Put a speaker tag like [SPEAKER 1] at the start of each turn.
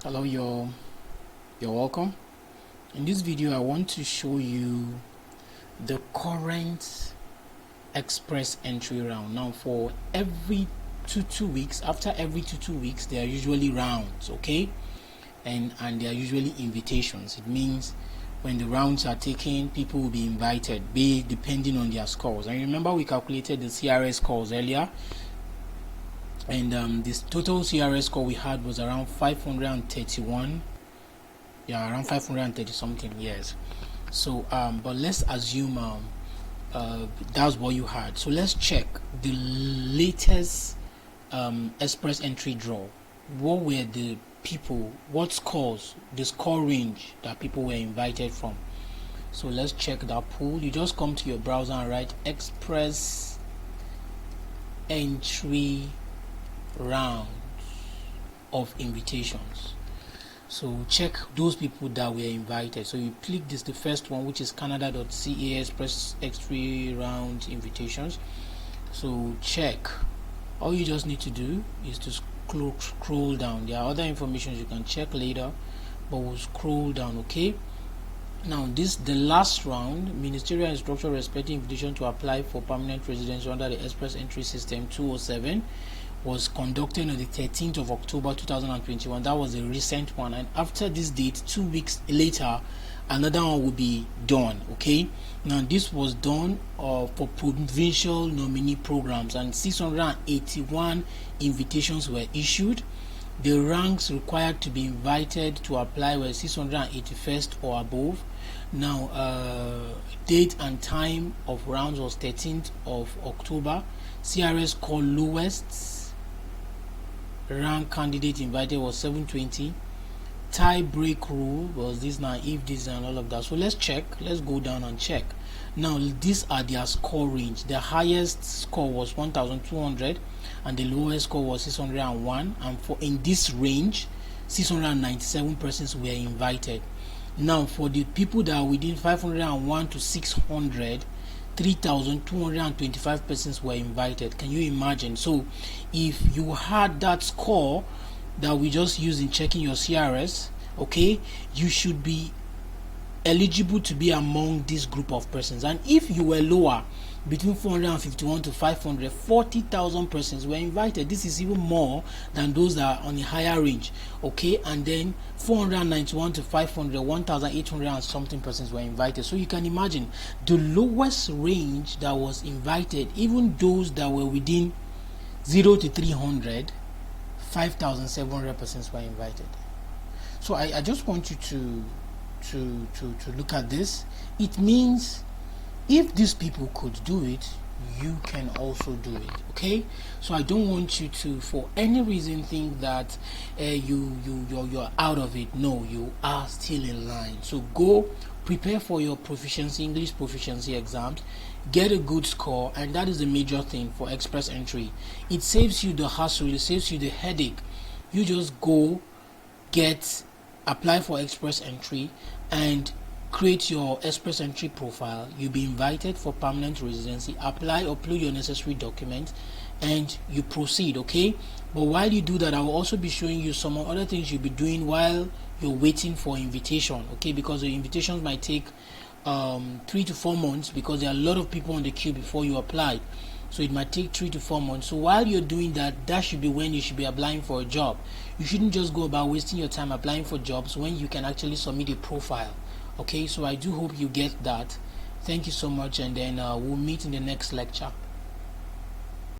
[SPEAKER 1] Hello, you're welcome. In this video I want to show you the current express entry round. Now for every two weeks, after every two weeks, there are usually rounds, okay, and they are usually invitations. It means when the rounds are taken, people will be invited, depending on their scores. And remember, we calculated the CRS scores earlier, and this total CRS score we had was around 531. Yeah, around 530 something. Yes. So but let's assume that's what you had. So let's check the latest express entry draw. What were the people, what scores, the score range that people were invited from? So let's check that pool. You just come to your browser and write express entry rounds of invitations. So check those people that were invited. So you click this, the first one, which is Canada.ca express entry round invitations. So check. All you just need to do is to scroll down. There are other information you can check later, but we'll scroll down. Okay, now the last round, ministerial instruction respecting invitation to apply for permanent residence under the express entry system 207, was conducted on the 13th of October 2021. That was a recent one, and after this date, 2 weeks later, another one will be done. Okay, now this was done for provincial nominee programs, and 681 invitations were issued. The ranks required to be invited to apply were 681st or above. Now date and time of rounds was 13th of October. CRS score lowest rank candidate invited was 720. Tie break rule was this, now if this and all of that. So let's check, let's go down and check. Now these are their score range. The highest score was 1200 and the lowest score was 601, and for in this range 697 persons were invited. Now for the people that are within 501 to 600, 3,225 persons were invited. Can you imagine? So if you had that score that we just used in checking your CRS, okay, you should be eligible to be among this group of persons. And if you were lower, between 451 to 500, 40,000 persons were invited. This is even more than those that are on a higher range, okay. And then 491 to 500, 1,800 and something persons were invited. So you can imagine the lowest range that was invited, even those that were within 0 to 300, 5,700 persons were invited. So I just want you to look at this. It means if these people could do it, you can also do it. Okay, so I don't want you to for any reason think that you're out of it. No, you are still in line. So go prepare for your English proficiency exams, get a good score, and that is the major thing for express entry. It saves you the hassle, it saves you the headache. You just go apply for express entry and create your express entry profile. You'll be invited for permanent residency. Apply, upload your necessary documents, and you proceed. Okay, but while you do that, I will also be showing you some other things you'll be doing while you're waiting for invitation. Okay, because the invitations might take 3 to 4 months, because there are a lot of people on the queue before you apply. So it might take 3 to 4 months. So while you're doing that, that should be when you should be applying for a job. You shouldn't just go about wasting your time applying for jobs when you can actually submit a profile. Okay, so I do hope you get that. Thank you so much, and then we'll meet in the next lecture.